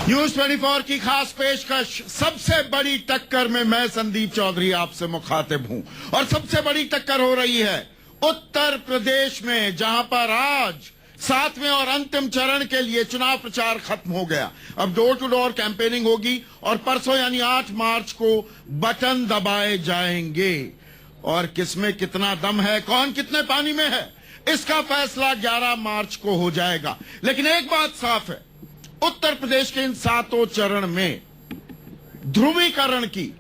News 24 की खास पेशकश सबसे बड़ी टक्कर में मैं संदीप चौधरी आपसे मुखातिब हूं और सबसे बड़ी टक्कर हो रही है उत्तर प्रदेश में, जहां पर आज 7वें और अंतिम चरण के लिए चुनाव प्रचार खत्म हो गया। अब डोर टू डोर कैंपेनिंग होगी और परसों यानी 8 मार्च को बटन दबाए जाएंगे। और किसमें कितना दम है, कौन कितने पानी में है, इसका फैसला 11 मार्च को हो जाएगा। लेकिन एक बात साफ है, उत्तर प्रदेश के इन 7 चरण में ध्रुवीकरण की,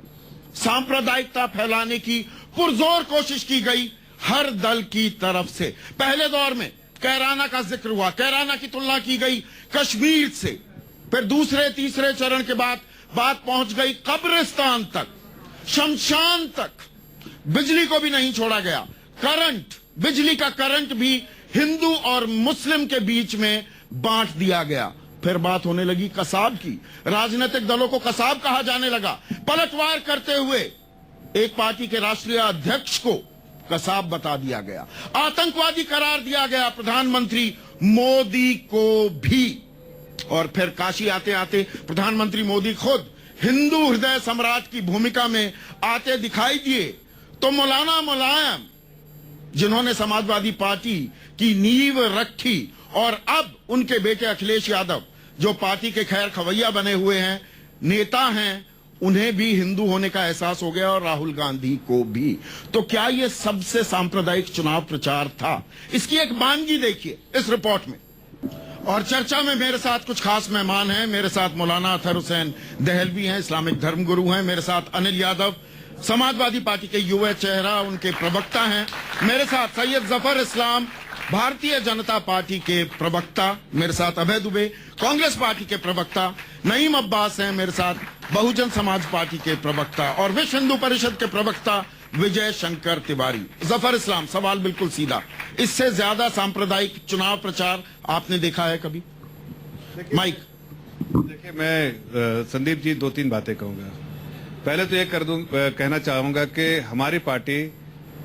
सांप्रदायिकता फैलाने की पुरजोर कोशिश की गई हर दल की तरफ से। पहले दौर में कैराना का जिक्र हुआ, कैराना की तुलना की गई कश्मीर से। फिर दूसरे तीसरे चरण के बाद बात पहुंच गई कब्रिस्तान तक, शमशान तक। बिजली को भी नहीं छोड़ा गया। करंट, बिजली का करंट भी हिंदू और मुस्लिम के बीच में बांट दिया गया। फिर बात होने लगी कसाब की, राजनीतिक दलों को कसाब कहा जाने लगा। पलटवार करते हुए एक पार्टी के राष्ट्रीय अध्यक्ष को कसाब बता दिया गया, आतंकवादी करार दिया गया प्रधानमंत्री मोदी को भी। और फिर काशी आते आते प्रधानमंत्री मोदी खुद हिंदू हृदय सम्राट की भूमिका में आते दिखाई दिए। तो मौलाना मुलायम, जिन्होंने समाजवादी पार्टी की नींव रखी, और अब उनके बेटे अखिलेश यादव जो पार्टी के खैर खवैया बने हुए हैं, नेता हैं, उन्हें भी हिंदू होने का एहसास हो गया और राहुल गांधी को भी। तो क्या यह सबसे सांप्रदायिक चुनाव प्रचार था? इसकी एक वानगी देखिए इस रिपोर्ट में। और चर्चा में मेरे साथ कुछ खास मेहमान हैं। मेरे साथ मौलाना अतहर हुसैन दहलवी हैं, इस्लामिक धर्मगुरु हैं। मेरे साथ अनिल यादव, समाजवादी पार्टी के युवा चेहरा, उनके प्रवक्ता हैं। मेरे साथ सैयद जफर इस्लाम, भारतीय जनता पार्टी के प्रवक्ता। मेरे साथ अभय दुबे, कांग्रेस पार्टी के प्रवक्ता। नईम अब्बास हैं मेरे साथ, बहुजन समाज पार्टी के प्रवक्ता। और विश्व हिंदू परिषद के प्रवक्ता विजय शंकर तिवारी। जफर इस्लाम, सवाल बिल्कुल सीधा, इससे ज्यादा सांप्रदायिक चुनाव प्रचार आपने देखा है कभी? माइक। देखिए, मैं संदीप जी 2-3 बातें कहूंगा। पहले तो ये कहना चाहूंगा कि हमारी पार्टी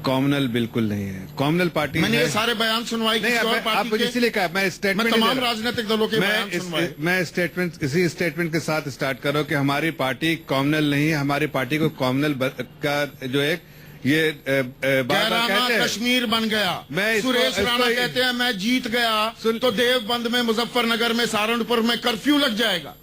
कॉमनल बिल्कुल नहीं है। कॉमनल पार्टी मैंने ये सारे बयान सुनवाई नहीं, आप इसीलिए कहा, मैं स्टेटमेंट तमाम राजनीतिक दलों के बयान सुनवाए। मैं इसी स्टेटमेंट के साथ स्टार्ट कर रहा हूं कि हमारी पार्टी कॉमनल नहीं है। हमारी पार्टी को कॉमनल का जो एक ये बार कहते हैं कश्मीर बन गया। सुरेश राणा कहते हैं मैं जीत गया तो देवबंद में, मुजफ्फरनगर में, सहारनपुर में कर्फ्यू लग जाएगा।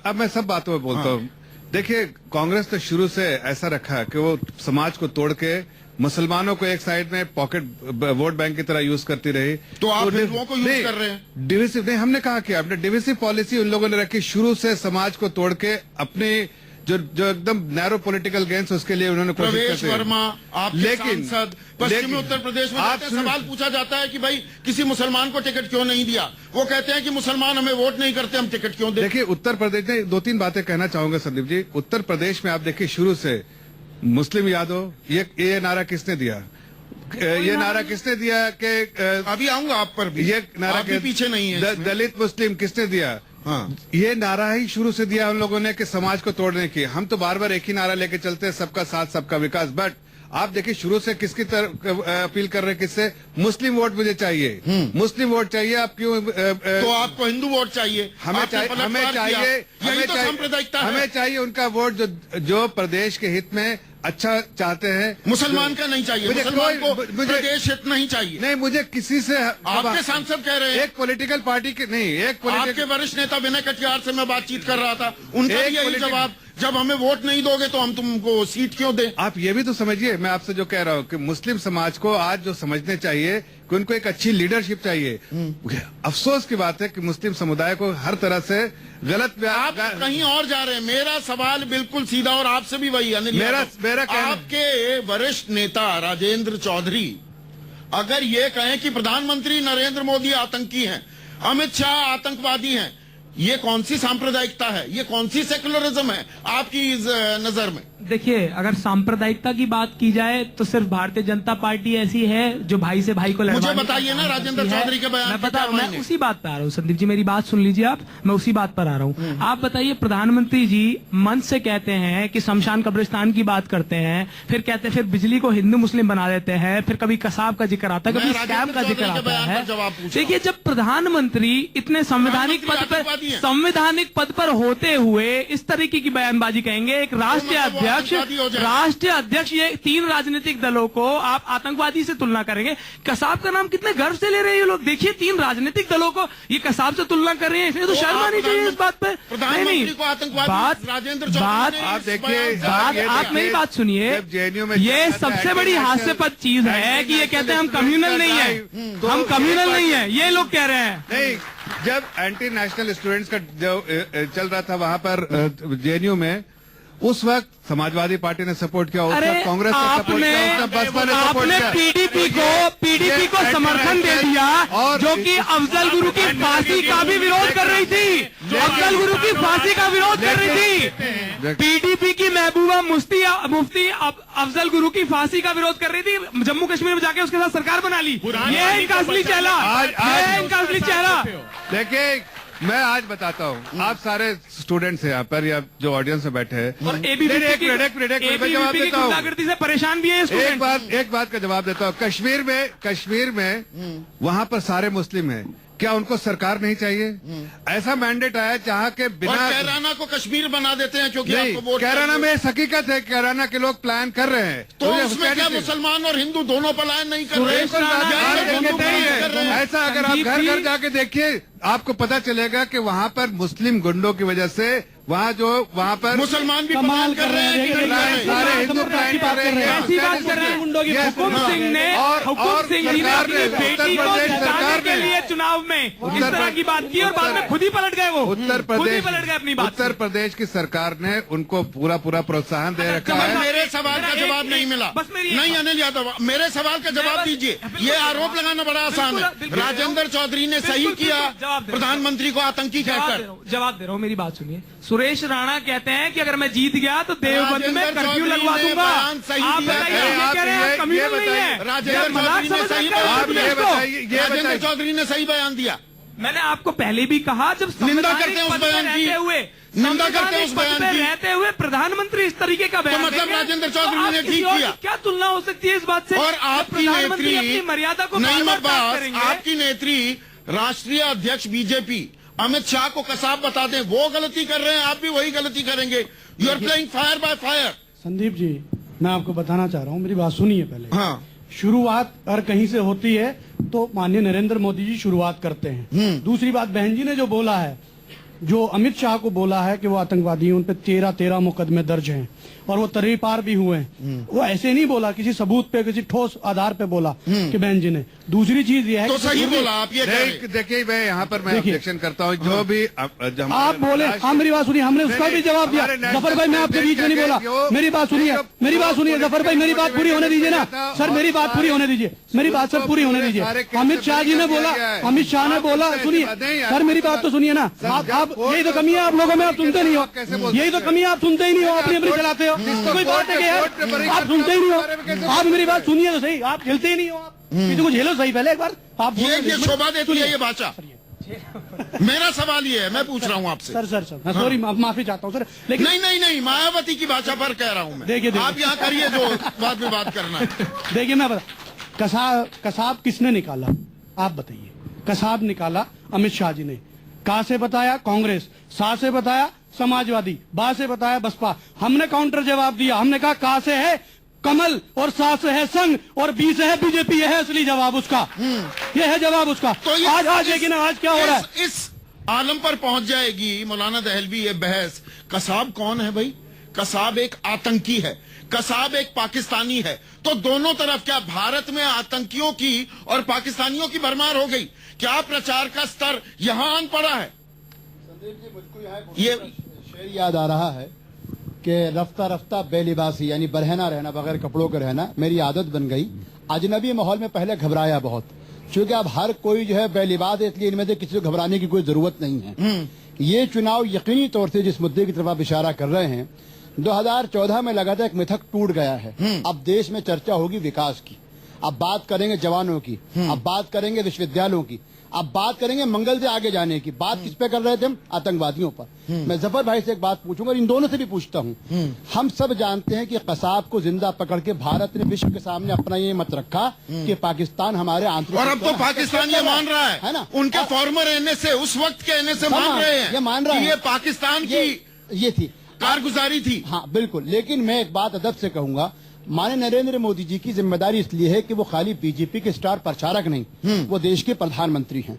अब मैं सब बातों में बोलता हूँ। देखिए, कांग्रेस तो शुरू से ऐसा रखा कि वो समाज को तोड़ के मुसलमानों को एक साइड में पॉकेट वोट बैंक की तरह यूज करती रही। तो आप हिंदुओं को यूज कर रहे हैं। डिविसिव नहीं, हमने कहा कि आपने डिविसिव पॉलिसी उन लोगों ने रखी शुरू से, समाज को तोड़ के अपने जो एकदम नैरो पॉलिटिकल गेन्स, उसके लिए उन्होंने प्रवेश वर्मा, आपके सांसद पश्चिमी उत्तर प्रदेश में सवाल पूछा जाता है कि भाई किसी मुसलमान को टिकट क्यों नहीं दिया? वो कहते हैं कि मुसलमान हमें वोट नहीं करते, हम टिकट क्यों दें? देखिए, उत्तर प्रदेश में 2-3 बातें कहना चाहूंगा संदीप जी। उत्तर प्रदेश में आप देखिए, शुरू से मुस्लिम यादव, ये नारा किसने दिया? ये नारा किसने दिया कि अभी आऊंगा आप पर भी, ये नारा के पीछे नहीं है। दलित मुस्लिम किसने दिया? हाँ, ये नारा ही शुरू से दिया उन लोगों ने कि समाज को तोड़ने की। हम तो बार बार एक ही नारा लेके चलते हैं, सबका साथ सबका विकास। बट आप देखिए, शुरू से किसकी तरफ अपील कर रहे हैं? किससे? मुस्लिम वोट मुझे चाहिए, मुस्लिम वोट चाहिए। आप क्यों? तो आपको हिंदू वोट चाहिए? हमें चाहिए उनका वोट जो प्रदेश के हित में अच्छा चाहते हैं। मुसलमान का नहीं चाहिए, मुसलमान को प्रदेश हित नहीं चाहिए। नहीं, मुझे किसी से, आपके सांसद कह रहे हैं, एक पॉलिटिकल पार्टी के नहीं, आपके वरिष्ठ नेता विनय कटियार से मैं बातचीत कर रहा था, उनका यही जवाब, जब हमें वोट नहीं दोगे तो हम तुमको सीट क्यों दें? आप ये भी तो समझिए, मैं आपसे जो कह रहा हूँ कि मुस्लिम समाज को आज जो समझने चाहिए कि उनको एक अच्छी लीडरशिप चाहिए। अफसोस की बात है कि मुस्लिम समुदाय को हर तरह से गलत। आप कहीं और जा रहे हैं। मेरा सवाल बिल्कुल सीधा, और आपसे भी वही अनिल, मेरा आपके वरिष्ठ नेता राजेंद्र चौधरी अगर ये कहें कि प्रधानमंत्री नरेंद्र मोदी आतंकी हैं, अमित शाह आतंकवादी हैं, ये कौन सी सांप्रदायिकता है? ये कौन सी सेकुलरिज्म है आपकी नजर में? देखिए, अगर सांप्रदायिकता की बात की जाए तो सिर्फ भारतीय जनता पार्टी ऐसी है जो भाई से भाई को लड़वाने। मुझे बताइए ना राजेंद्र चौधरी के बयान। मैं उसी बात पर आ रहा हूँ संदीप जी, मेरी बात सुन लीजिए आप, मैं उसी बात पर आ रहा हूँ। आप बताइए, प्रधानमंत्री जी मन से कहते हैं कि शमशान कब्रिस्तान की बात करते हैं, फिर कहते हैं फिर बिजली को हिंदू मुस्लिम बना देते हैं, फिर कभी कसाब का जिक्र आता है, कभी स्कैम का जिक्र आता है। देखिए, जब प्रधानमंत्री इतने संवैधानिक पद पर आतंकवादी हैं। संवैधानिक पद पर होते हुए इस तरीके की बयानबाजी कहेंगे, एक राष्ट्रीय मतलब वो अध्यक्ष, आतंकवादी हो जाए। राष्ट्रीय अध्यक्ष, ये 3 राजनीतिक दलों को आप आतंकवादी से तुलना करेंगे। कसाब का नाम कितने गर्व से ले रहे हैं ये लोग। देखिए 3 राजनीतिक दलों को ये कसाब से तुलना कर रहे हैं, इसलिए तो तो शर्म आप आनी चाहिए इस बात पे। प्रधानमंत्री को आतंकवादी राजेंद्र चौधरी ने आप इस देखिए, बयान से बात ये आप देखिए, मेरी बात सुनिए, जब JNU में ये चला था सबसे बड़ी anti-national- हास्यास्पद चीज है कि ये कहते हैं हम कम्युनल नहीं है, तो हम एक कम्युनल बात- नहीं है, ये लोग कह रहे हैं। नहीं, जब एंटी नेशनल स्टूडेंट्स का जो चल रहा था वहां पर JNU में, उस वक्त समाजवादी पार्टी ने सपोर्ट किया, उस अरे वक्त कांग्रेस ने सपोर्ट किया, उसने बसपा ने सपोर्ट आपने किया। पीडीपी को समर्थन दे दिया, और जो कि अफजल गुरु की फांसी का भी विरोध कर रही थी, अफजल गुरु की फांसी का विरोध कर रही थी। पीडीपी की महबूबा मुफ्ती अफजल गुरु की फांसी का विरोध कर रही थी, जम्मू कश्मीर में जाके उसके साथ सरकार बना ली। ये है इनका असली चेहरा, ये है इनका असली चेहरा। देखिए, मैं आज बताता हूँ, आप सारे स्टूडेंट्स हैं यहाँ पर या जो ऑडियंस में बैठे हैं, और एक मिनट मैं जवाब की देता हूँ। गुंडागर्दी से परेशान भी है ये स्टूडेंट। एक बात का जवाब देता हूँ। कश्मीर में वहाँ पर सारे मुस्लिम हैं, क्या उनको सरकार नहीं चाहिए? ऐसा मैंडेट आया जहाँ के और बिना कैराना को कश्मीर बना देते हैं क्योंकि नहीं, आपको वोट कैराना में हकीकत है, कैराना के लोग प्लान कर रहे हैं, तो मुझे उसमें क्या हुसैनी से- मुसलमान और हिंदू दोनों पलायन नहीं कर रहे? सुरेश राणा या आज ये देखे दोनों नहीं पलायन कर रहे हैं? ऐसा अगर आप संदीप घर घर जी- जाके देखिए, आपको पता चलेगा कि वहाँ पर मुस्लिम गुंडों की वजह से वहाँ पर मुसलमान भी पलायन कर रहे हैं कि नहीं कर रहे? सारे हिंदू प्लान कर रहे हैं। ऐसी बात कर रहे हैं हुकुम सिंह ने, हुकुम सिंह जी ने अपनी बेटी को जिताने के लिए चुनाव में इस तरह की बात की और बाद में खुद ही पलट गए वो, खुद ही पलट गए अपनी बात से। उत्तर प्रदेश की सरकार ने उनको पूरा प्रोत्साहन दे रखा जब है। मेरे सवाल का जवाब नहीं मिला, बस मेरी- नहीं अनिल यादव, मेरे सवाल का जवाब दीजिए। ये आरोप लगाना बड़ा आसान है। राजेंद्र चौधरी ने सही किया प्रधानमंत्री को आतंकी कहकर। जवाब दे रहा हूँ, मेरी बात सुनिए। सुरेश राणा कहते हैं कि अगर मैं जीत गया तो देवबंद में राजेंद्र कर्फ्यू चौधरी लगवा ने दूंगा। बयान सही आप दिया बताइए, है। ये कह रहे हैं ये कम्युनल नहीं बताइए, है। राजेंद्र मजाक चौधरी ने समझ सही रहे हैं आप उत्तर ये प्रदेश को? बताइए, ये राजेंद्र बताइए। चौधरी ने सही बयान दिया। मैंने आपको पहले भी कहा, जब निंदा करते हैं संवैधानिक उस पद पे बयान की। रहते हुए, निंदा करते हैं उस संवैधानिक पद बयान पे की। रहते हुए प्रधानमंत्री इस तरीके का बयान मतलब देंगे, राजेंद्र चौधरी तो आप ने किसी ठीक और किया। की क्या तुलना हो सकती है इस बात से? और जब आपकी प्रधानमंत्री नेत्री अपनी मर्यादा को नईम बार-बार त्याग अब्बास, करेंगे। आपकी नेत्री राष्ट्रीय अध्यक्ष बीजेपी अमित शाह को कसाब बता दें, वो गलती कर रहे हैं, आप भी वही गलती करेंगे। You are playing fire by fire. Sandeep ji, मैं आपको बताना चाह रहा हूँ, मेरी बात सुनिए पहले। हाँ, शुरुआत अगर कहीं से होती है तो माननीय नरेंद्र मोदी जी शुरुआत करते हैं। दूसरी बात, बहन जी ने जो बोला है, जो अमित शाह को बोला है कि वो आतंकवादी हैं, उन पे 13 मुकदमे दर्ज हैं और वो तर्रीपार भी हुए हैं। वो ऐसे नहीं बोला, किसी सबूत पे, किसी ठोस आधार पे बोला कि बहन जी ने। दूसरी चीज ये है तो कि सही बोला आप, ये कह रहे हैं। देखिए मैं यहाँ पर मैं देखिए। ऑब्जेक्शन करता हूँ, जो भी आप बोले, हाँ मेरी बात सुनिए, हमने उसका भी जवाब दिया। जफर भाई, मैं आपके बीच में नहीं बोला, मेरी बात सुनिए, मेरी बात सुनिए जफर भाई, मेरी बात पूरी होने दीजिए ना सर, मेरी बात पूरी होने दीजिए, मेरी बात सर पूरी होने दीजिए। अमित शाह जी ने बोला, अमित शाह ने बोला, सुनिए सर मेरी बात तो सुनिए ना। आप यही तो कमी है आप लोगों में, आप सुनते नहीं हो, यही तो कमी है, आप सुनते ही नहीं हो, अपनी अपनी चलाते हो। कोई बात है कि यार आप सुनते ही नहीं हो, आप मेरी बात सुनिए तो सही, आप झेलते ही नहीं हो, आप किसी को झेलो सही पहले एक बार। आप ये शोभा देती है ये भाषा। मेरा सवाल ये है, मैं पूछ रहा हूँ आपसे। सर मैं सॉरी, माफी चाहता हूँ सर, लेकिन नहीं, मायावती की भाषा पर कह रहा हूँ मैं। देखिए। आप यहाँ करिए जो बाद में बात करना है। देखिए मैं बता, कसाब किसने निकाला आप बताइए? कसाब निकाला अमित शाह जी ने। कहा से बताया कांग्रेस, सा से बताया समाजवादी, बा से बताया बसपा। हमने काउंटर जवाब दिया, हमने कहा का से है कमल और सा से है संघ और बी से है बीजेपी। यह है असली जवाब उसका, यह है जवाब उसका। तो आज लेकिन आज क्या हो रहा है? इस आलम पर पहुंच जाएगी मौलाना दहलवी ये बहस, कसाब कौन है भाई? कसाब एक आतंकी है, कसाब एक पाकिस्तानी है। तो दोनों तरफ, क्या भारत में आतंकियों की और पाकिस्तानियों की भरमार हो गई? क्या प्रचार का स्तर यहां आन पड़ा है? ये शेर याद आ रहा है कि रफ्ता रफ्ता बेलिबासी, यानी बरहना रहना, बगैर कपड़ों के रहना मेरी आदत बन गई। अजनबी माहौल में पहले घबराया बहुत, क्योंकि अब हर कोई जो है बेलिबास, इसलिए इनमें से किसी को घबराने की कोई जरूरत नहीं है। ये चुनाव यकीनी तौर से जिस मुद्दे की तरफ आप इशारा कर रहे हैं, 2014 में लगातार एक मिथक टूट गया है। अब देश में चर्चा होगी विकास की, अब बात करेंगे जवानों की, अब बात करेंगे विश्वविद्यालयों की, अब बात करेंगे मंगल से आगे जाने की। बात किस पे कर रहे थे हम? आतंकवादियों पर। मैं जफर भाई से एक बात पूछूंगा, इन दोनों से भी पूछता हूं। हम सब जानते हैं कि कसाब को जिंदा पकड़ के भारत ने विश्व के सामने अपना ये मत रखा कि पाकिस्तान हमारे आंतरिक, और अब तो पाकिस्तान ये मान रहा है ना, उनके फॉर्मर एनए उस वक्त के एनए से मान रहे हैं, ये मान रहा कि है ये पाकिस्तान की ये थी कारगुजारी थी। हाँ बिल्कुल, लेकिन मैं एक बात अदब से कहूंगा, माननीय नरेंद्र मोदी जी की जिम्मेदारी इसलिए है कि वो खाली बीजेपी के स्टार प्रचारक नहीं, वो देश के प्रधानमंत्री हैं।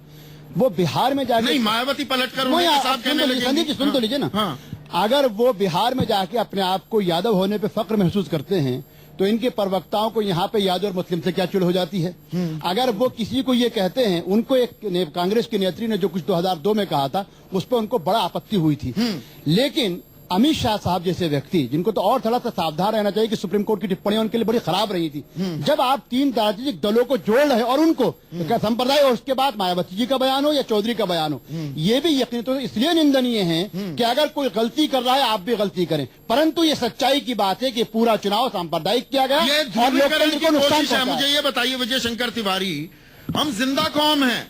वो बिहार में जाके नहीं, मायावती पलट कर उनके साथ कहने लगे। संदीप जी सुन तो लीजिए ना। हाँ। अगर वो बिहार में जाके अपने आप को यादव होने पे फक्र महसूस करते हैं तो इनके प्रवक्ताओं को यहाँ पे यादव और मुस्लिम से क्या चिढ़ हो जाती है। अगर वो किसी को ये कहते हैं, उनको एक कांग्रेस के नेत्री ने जो कुछ 2002 में कहा था उस पर उनको बड़ा आपत्ति हुई थी। लेकिन अमित शाह साहब जैसे व्यक्ति, जिनको तो और थोड़ा सा सावधान रहना चाहिए कि सुप्रीम कोर्ट की टिप्पणियां उनके लिए बड़ी खराब रही थी, जब आप 3 राजनीतिक दलों को जोड़ रहे और उनको संप्रदाय, और उसके बाद मायावती जी का बयान हो या चौधरी का बयान हो, ये भी यकीन तो इसलिए निंदनीय है कि अगर कोई गलती कर रहा है आप भी गलती करें, परंतु ये सच्चाई की बात है कि पूरा चुनाव सांप्रदायिक किया गया ये और लोकतंत्र को नुकसान कोशिश है। पहुंचा। मुझे ये बताइए विजय शंकर तिवारी, हम जिंदा कौम हैं,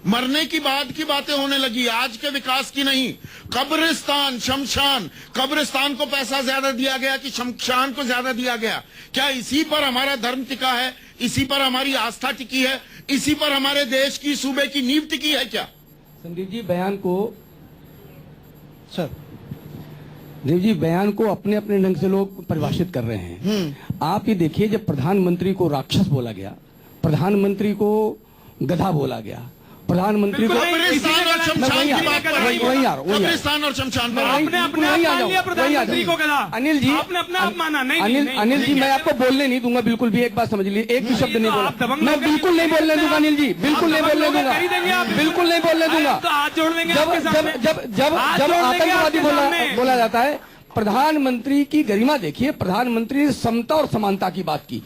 मरने की बाद की बातें होने लगी, आज के विकास की नहीं। कब्रिस्तान, शमशान, कब्रिस्तान को पैसा ज्यादा दिया गया कि शमशान को ज्यादा दिया गया? क्या इसी पर हमारा धर्म टिका है? इसी पर हमारी आस्था टिकी है? इसी पर हमारे देश की, सूबे की नींव टिकी है क्या? संदीप जी बयान को देव जी बयान को अपने अपने ढंग से लोग परिभाषित कर रहे हैं। आप ये देखिए, जब प्रधानमंत्री को राक्षस बोला गया, प्रधानमंत्री को गधा बोला गया, प्रधानमंत्री को कब्रिस्तान और शमशान की बात कर रही वही यार कब्रिस्तान और शमशान पर आपने अपने आप मान लिया प्रधानमंत्री को गधा। अनिल जी, आपने अपने आप माना। नहीं अनिल जी, मैं आपको बोलने नहीं दूंगा बिल्कुल भी। एक बात समझ लीजिए, एक भी शब्द नहीं बोला मैं, बिल्कुल नहीं बोलने दूंगा अनिल जी, बिल्कुल नहीं बोलने दूंगा, बिल्कुल नहीं बोलने दूंगा। हाथ जोड़ देंगे जब आतंकवादी बोला जाता है, प्रधानमंत्री की गरिमा देखिए, प्रधानमंत्री ने समता और समानता की बात की।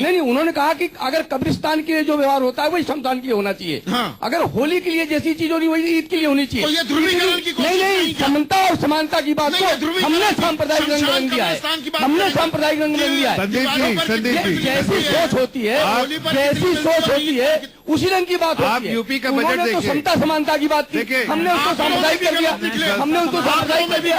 नहीं, उन्होंने कहा कि अगर कब्रिस्तान के लिए जो व्यवहार होता है वही शमशान के लिए होना चाहिए। हाँ। अगर होली के लिए जैसी चीज होनी वही ईद के लिए होनी चाहिए। तो ये ध्रुवीकरण की कोशिश नहीं, समता और समानता की बात को हमने सांप्रदायिक रंग रंग दिया है, हमने सांप्रदायिक रंग रंग दिया है। जैसी सोच होती है, जैसी सोच होती है उसी रंग की बात होती है। यूपी का बजट देखिए, समता समानता की बात की, हमने उसको सांप्रदायिक कर दिया, हमने उसको सांप्रदायिक कर दिया।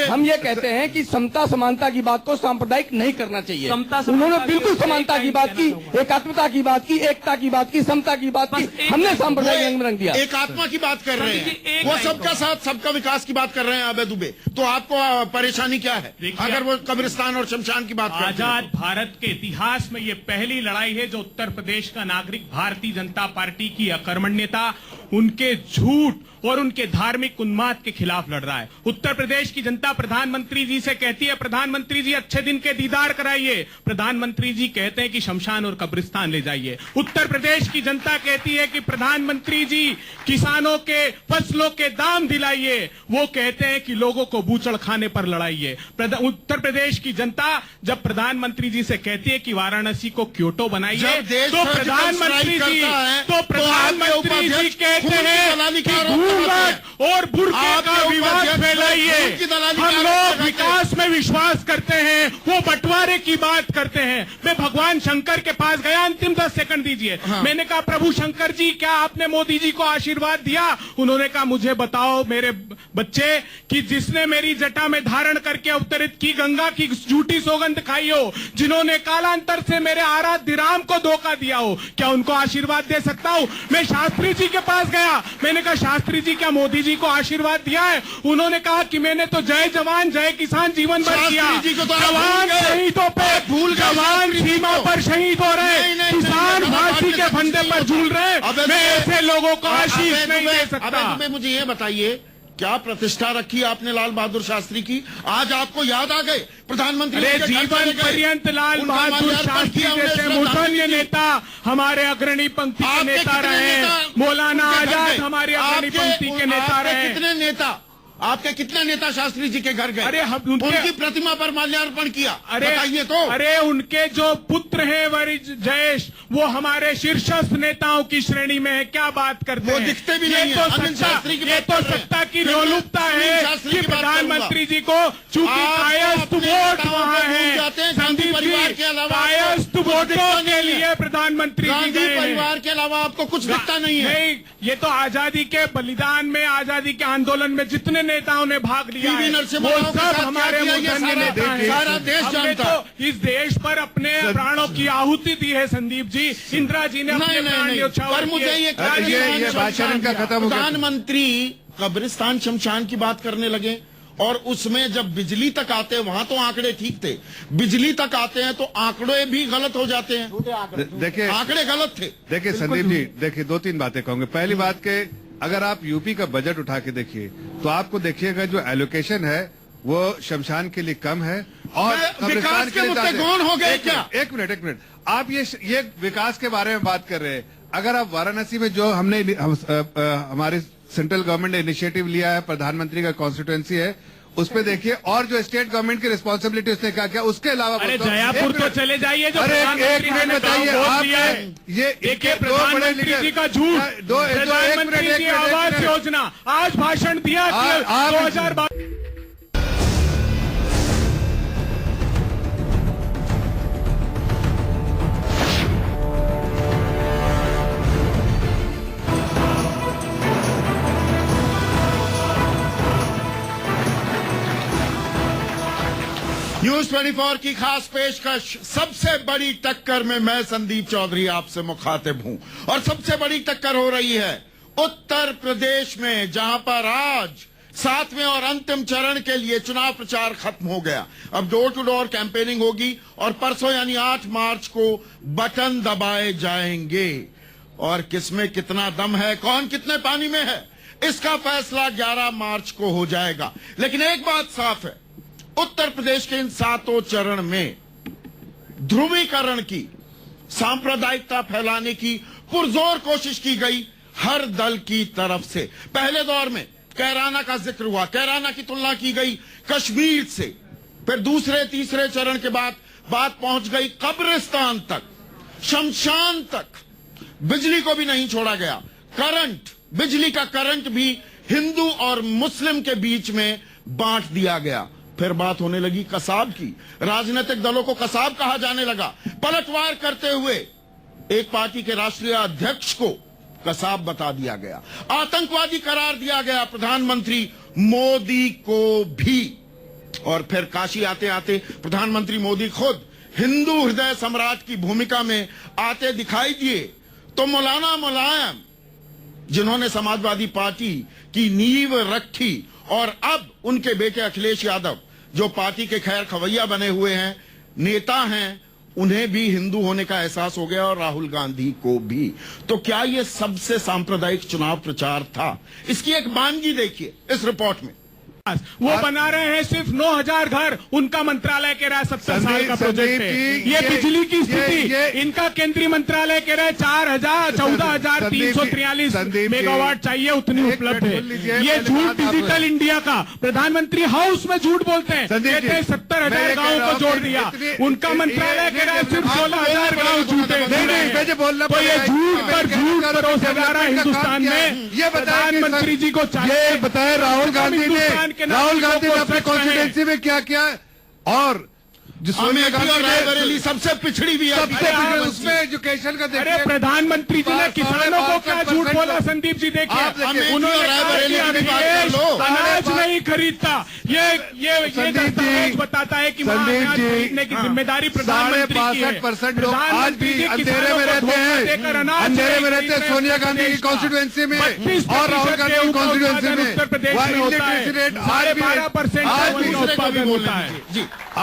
हम ये कहते हैं कि समता समानता की बात को सांप्रदायिक नहीं करना चाहिए। उन्होंने बिल्कुल समानता की बात की, एकात्मता की बात की, एकता की बात की, समता की बात की, हमने सांप्रदायिक रंग में रंग दिया। एकात्मा की बात कर रहे हैं, वो सबका साथ सबका विकास की बात कर रहे हैं आबे दुबे, तो आपको परेशानी क्या है अगर वो कब्रिस्तान और शमशान की बात करते हैं? आजाद भारत के इतिहास में ये पहली लड़ाई है जो उत्तर प्रदेश का नागरिक भारतीय जनता पार्टी की अकर्मण्यता, उनके झूठ और उनके धार्मिक उन्माद के खिलाफ लड़ रहा है। उत्तर प्रदेश की जनता प्रधानमंत्री जी से कहती है, प्रधानमंत्री जी अच्छे दिन के दीदार कराइए। प्रधानमंत्री जी कहते हैं कि शमशान और कब्रिस्तान ले जाइए। उत्तर प्रदेश की जनता कहती है कि प्रधानमंत्री जी किसानों के फसलों के दाम दिलाइए। वो कहते हैं कि लोगों को बूचड़ खाने पर लड़ाइए। उत्तर प्रदेश की जनता जब प्रधानमंत्री जी से कहती है कि वाराणसी को क्योटो बनाइए, तो प्रधानमंत्री जी कहते हैं और बुर्के का विवाद फैलाइए। हम लोग विकास में विश्वास करते हैं, वो बंटवारे की बात करते हैं। मैं भगवान शंकर के पास गया, अंतिम 10 सेकंड दीजिए। मैंने कहा प्रभु शंकर जी, क्या आपने मोदी जी को आशीर्वाद दिया? उन्होंने कहा मुझे बताओ मेरे बच्चे कि जिसने मेरी जटा में धारण करके अवतरित की गंगा की झूठी सौगंध खाई हो, जिन्होंने कालांतर से मेरे आराध्य राम को धोखा दिया हो, क्या उनको आशीर्वाद दे सकता हूं? मैं शास्त्री जी के पास गया, मैंने कहा शास्त्री जी क्या मोदी जी को आशीर्वाद दिया है? उन्होंने कहा कि मैंने तो जय जवान जय किसान जीवन भर किया। जवान शहीदों पे भूल, जवान सीमा पर शहीद हो रहे, किसान फांसी के फंदे पर झूल रहे। मैं ऐसे लोगों को आशीष नहीं दे सकता। मुझे ये बताइए, क्या प्रतिष्ठा रखी आपने लाल बहादुर शास्त्री की? आज आपको याद आ गए प्रधानमंत्री? जीवन पर्यंत लाल बहादुर शास्त्री जैसे मुसन्य नेता हमारे अग्रणी पंक्ति के नेता रहे। मौलाना आजाद हमारे अग्रणी पंक्ति के नेता रहे। कितने नेता आपके कितने नेता शास्त्री जी के घर गए? अरे हम उनकी प्रतिमा पर माल्यार्पण किया? अरे बताइए तो। अरे उनके जो पुत्र हैं वरिष्ठ जयेश, वो हमारे शीर्षस्थ नेताओं की श्रेणी में है, क्या बात करते वो हैं? दिखते भी ये नहीं तो है। अनिल शास्त्री की ये बात तो कर रहे हैं। सत्ता की फिर लोलुपता अनिल है शास्त्री कि की बात प्रधानमंत्री जी को चूंकि आप कायस्थ अपने वोट नेताओं वहाँ को भूल जाते हैं। है, गांधी संदीप परिवार जी, के अलावा कायस्थ आपको कुछ दिखता वोटों नहीं के है। लिए प्रधानमंत्री जी गांधी गए हैं। परिवार के अलावा आपको कुछ दिखता नहीं है। नहीं, ये तो आजादी के बलिदान में, आजादी के आंदोलन में जितने नेताओं ने भाग लिया पीवी है, नरसिम्हा वो राव के सब साथ क्या हमारे किया, ये मूर्धन्य सारा नेता हैं। सारा देश हमने जानता तो इस देश पर अपने प्राणों की आहुति दी है संदीप जी। इंदिरा जी ने अपने प्राण नहीं, न्यौछावर पर मुझे किए। ये ये भाषण इनका खत्म हो गया। प्रधानमंत्री कब्रिस्तान शमशान की बात करने लगे, और उसमें जब बिजली तक आते हैं वहां तो आंकड़े ठीक थे, बिजली तक आते हैं तो आंकड़े भी गलत हो जाते हैं। देखिए आंकड़े गलत थे। देखिए संदीप जी, देखिए 2-3 बातें कहूंगे। पहली बात के अगर आप यूपी का बजट उठा के देखिए तो आपको देखिएगा जो एलोकेशन है वो शमशान के लिए कम है और विकास के मुद्दे ज्यादा है। गौण हो गए एक क्या? एक मिनट आप ये विकास के बारे में बात कर रहे हैं। अगर आप वाराणसी में जो हमारे सेंट्रल गवर्नमेंट ने इनिशिएटिव लिया है, प्रधानमंत्री का कॉन्स्टिट्यूएंसी है, उस पे देखिए, और जो स्टेट गवर्नमेंट की रिस्पॉन्सिबिलिटी उसने क्या किया, उसके अलावा अरे जयपुर तो चले जाइए, जो अरे एक प्रधानमंत्री मिनट ने बताइए गाँव आप, दिया है। ये देखिए प्रधानमंत्री जी का झूठ, प्रधानमंत्री जी आवास योजना, आज भाषण दिया 2012। न्यूज 24 की खास पेशकश, सबसे बड़ी टक्कर में मैं संदीप चौधरी आपसे मुखातिब हूं, और सबसे बड़ी टक्कर हो रही है उत्तर प्रदेश में, जहां पर आज 7वें और अंतिम चरण के लिए चुनाव प्रचार खत्म हो गया। अब डोर टू डोर कैंपेनिंग होगी और परसों यानी 8 मार्च को बटन दबाए जाएंगे। और किसमें कितना दम है, कौन कितने पानी में है, इसका फैसला 11 मार्च को हो जाएगा। लेकिन एक बात साफ है, उत्तर प्रदेश के इन 7 चरण में ध्रुवीकरण की, सांप्रदायिकता फैलाने की पुरजोर कोशिश की गई हर दल की तरफ से। पहले दौर में कैराना का जिक्र हुआ, कैराना की तुलना की गई कश्मीर से। फिर दूसरे तीसरे चरण के बाद बात पहुंच गई कब्रिस्तान तक, शमशान तक। बिजली को भी नहीं छोड़ा गया, करंट, बिजली का करंट भी हिंदू और मुस्लिम के बीच में बांट दिया गया। फिर बात होने लगी कसाब की, राजनीतिक दलों को कसाब कहा जाने लगा। पलटवार करते हुए एक पार्टी के राष्ट्रीय अध्यक्ष को कसाब बता दिया गया, आतंकवादी करार दिया गया प्रधानमंत्री मोदी को भी। और फिर काशी आते आते प्रधानमंत्री मोदी खुद हिंदू हृदय सम्राट की भूमिका में आते दिखाई दिए। तो मौलाना मुलायम, जिन्होंने समाजवादी पार्टी की नींव रखी, और अब उनके बेटे अखिलेश यादव, जो पार्टी के खैर खवैया बने हुए हैं, नेता हैं, उन्हें भी हिंदू होने का एहसास हो गया, और राहुल गांधी को भी। तो क्या ये सबसे सांप्रदायिक चुनाव प्रचार था? इसकी एक बानगी देखिए इस रिपोर्ट में। वो बना रहे हैं सिर्फ 9000 घर, उनका मंत्रालय कह रहा है 70 साल का प्रोजेक्ट है। ये बिजली की स्थिति, इनका केंद्रीय मंत्रालय कह रहा है 14,343 मेगावाट चाहिए, उतनी उपलब्ध है। ये झूठ डिजिटल इंडिया का, प्रधानमंत्री हाउस में झूठ बोलते हैं, कहते हैं 70,000 गाँव को जोड़ दिया, उनका मंत्रालय कह रहा है सिर्फ 16,000 गाँव झूठे। तो ये झूठ पर झूठ परोसा जा रहा है हिंदुस्तान में। ये प्रधानमंत्री जी को चाहिए बताया राहुल गांधी ने अपने कॉन्स्टिट्यूंसी में क्या किया, और जो सोनिया गांधी और रायबरेली सबसे पिछड़ी भी है, उसमें एजुकेशन का देखिए। अरे प्रधानमंत्री जी ने किसानों को क्या झूठ बोला संदीप जी, देखिए उन्होंने कहा कि अखिलेश अनाज नहीं खरीदता। ये दस्तावेज बताता है कि वहाँ अनाज खरीदने की जिम्मेदारी प्रधानमंत्री की है। 65% लोग आज भी अंधेरे में रहते हैं, अंधेरे में रहते हैं सोनिया गांधी की कॉन्स्टिट्यूंसी में और राहुल गांधी की कॉन्स्टिट्यूंसी में। उत्तर प्रदेश में होता है 12.5% उत्पादन होता है।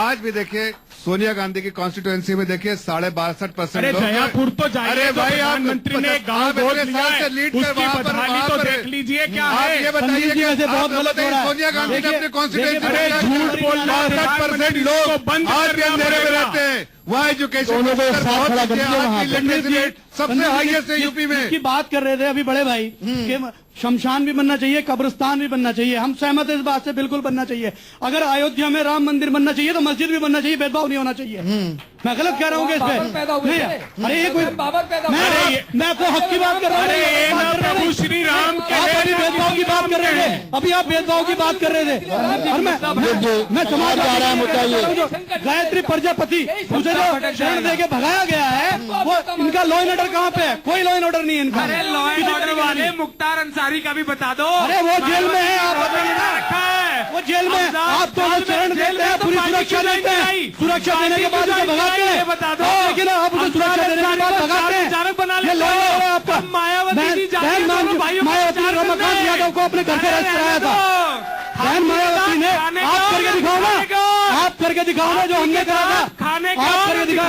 आज भी देखिए सोनिया गांधी की कॉन्स्टिट्यूएंसी में देखिए 62.5% अरे लोग। जयपुर तो जाइए, अरे भाई, प्रधानमंत्री ने गाँव गोद लिया है, उसकी बदहाली तो देख लीजिए क्या आप है। ये बताइए संदीप जी, कि वैसे आप बहुत गलत हो रहा है। सोनिया गांधी ने देखिए, अपने कॉन्स्टिट्यूंसी देखिए, अरे झूठ बोलना, 62% लोग को बंद आज कर भी देना अंधेरे में पड़ेगा। रहते हैं। वहाँ एजुकेशन दोनों को एक साथ बहुत खड़ा अच्छी कर है, दिया आज वहाँ की पे। लिटरेसी रेट सबसे हाईएस्ट है यूपी में। की बात कर रहे थे अभी बड़े भाई कि शमशान भी बनना चाहिए, कब्रिस्तान भी बनना चाहिए। हम सहमत है इस बात से, बिल्कुल बनना चाहिए। अगर अयोध्या में राम मंदिर बनना चाहिए तो मस्जिद भी बनना चाहिए, भेदभाव नहीं होना चाहिए। मैं गलत कह रहा हूँ इस पे? नहीं, अरे ये कोई मैं आपको हक की बात कर रहा हूँ। अरे ये ना प्रभु श्री राम के आप अभी भेदभाव की बात कर रहे थे, अभी आप भेदभाव की बात कर रहे थे। और मैं समाज जा रहा है मुद्दा ये गायत्री प्रजापति मुझे जो शरण दे के भगाया गया है, वो इनका लॉ एंड ऑर्डर कहाँ पे है? कोई लॉ एंड ऑर्डर नहीं है इनका। अरे लॉ एंड ऑर्डर वाले मुख्तार अंसारी का भी बता दो। अरे वो जेल में है, आप बताइए ना। रखा है वो जेल में, आप तो वो शरण देते हैं, पूरी सुरक्षा देते हैं, सुरक्षा देने के बाद उसे भगाते हैं। बता दो। लेकिन आप उसे सुरक्षा देने के बाद भगाते हैं। ये लॉ है आपका। मायावती जी मायावती ने रमाकांत यादव को अपने घर से अरेस्ट कराया था। बहन मायावती ने, आप करके दिखाओ ना, आप करके दिखाओ ना जो हमने करा था। खाने आप करके दिखाओ,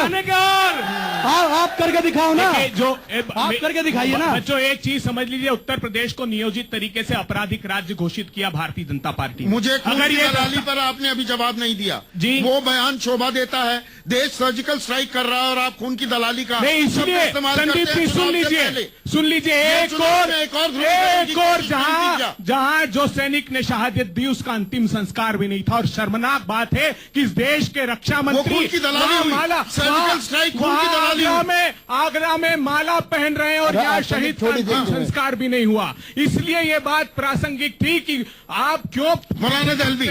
आप करके दिखाओ ना, जो आप करके दिखाइए ना। बच्चों एक चीज समझ लीजिए, उत्तर प्रदेश को नियोजित तरीके से आपराधिक राज्य घोषित किया भारतीय जनता पार्टी ने। मुझे खून अगर की ये दलाली पर आपने अभी जवाब नहीं दिया जी। वो बयान शोभा देता है, देश सर्जिकल स्ट्राइक कर रहा है और आप खून की दलाली का नहीं, इसलिए इस्तेमाल करते संदीप जी हैं सुन चुनाव से लीजिए, पहले। सुन लीजिए। एक और जहां जहां जो सैनिक ने शहादत दी उसका अंतिम संस्कार भी नहीं था। और शर्मनाक बात है कि इस देश के रक्षा मंत्री खून की दलाली हुई। माला सर्जिकल स्ट्राइक खून की दलाली हुई। आगरा में माला पहन रहे हैं और यहाँ शहीद का अंतिम संस्कार भी नहीं हुआ। इसलिए ये बात प्रासंगिक थी कि आप क्यों मौलाना दहलवी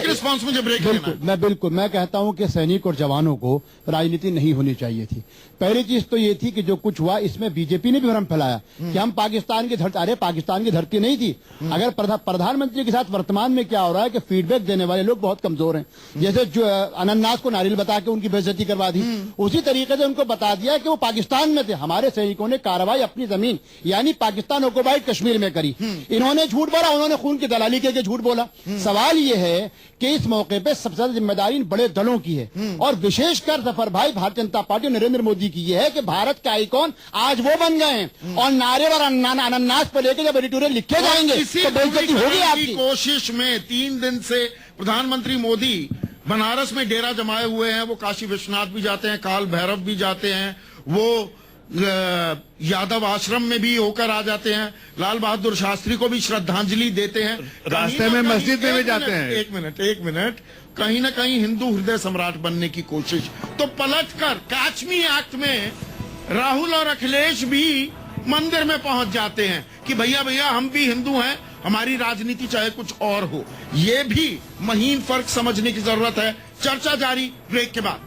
रिस्पॉन्स मुझे ब्रेक लेना। बिल्कुल मैं कहता हूं कि सैनिक और जवानों को राजनीति नहीं होनी चाहिए थी। पहली चीज तो ये थी कि जो कुछ हुआ इसमें बीजेपी ने भी भ्रम फैलाया कि हम पाकिस्तान की धरती, अरे पाकिस्तान की धरती नहीं थी। अगर प्रधानमंत्री के साथ वर्तमान में क्या हो रहा है कि फीडबैक देने वाले लोग बहुत कमजोर हैं। जैसे जो अनन्नास को नारियल बता के उनकी बेइज्जती करवा दी, उसी तरीके से उनको बता दिया कि वो पाकिस्तान में थे। हमारे सैनिकों ने कार्रवाई अपनी जमीन यानी पाकिस्तान ऑक्युपाइड कश्मीर में करी। इन्होंने झूठ बोला, उन्होंने खून की दलाली करके झूठ बोला। सवाल ये है कि इस मौके पे सबसे ज्यादा जिम्मेदारी इन बड़े दलों की है और विशेषकर जफर भाई भारतीय जनता पार्टी नरेंद्र मोदी की ये है कि भारत के आइकॉन आज वो बन गए हैं और नारे और अनन्नास पर लेके जब एडिटोरियल लिखे जाएंगे तो बेइज्जती होगी आपकी। कोशिश में 3 दिन से प्रधानमंत्री मोदी बनारस में डेरा जमाए हुए हैं। वो काशी विश्वनाथ भी जाते हैं, काल भैरव भी जाते हैं, वो यादव आश्रम में भी होकर आ जाते हैं, लाल बहादुर शास्त्री को भी श्रद्धांजलि देते हैं, रास्ते में मस्जिद में भी जाते हैं। एक मिनट कहीं ना कहीं हिंदू हृदय सम्राट बनने की कोशिश। तो पलटकर काश्मी एक्ट में राहुल और अखिलेश भी मंदिर में पहुंच जाते हैं कि भैया हम भी हिंदू हैं, हमारी राजनीति चाहे कुछ और हो। ये भी महीन फर्क समझने की जरूरत है। चर्चा जारी ब्रेक के बाद।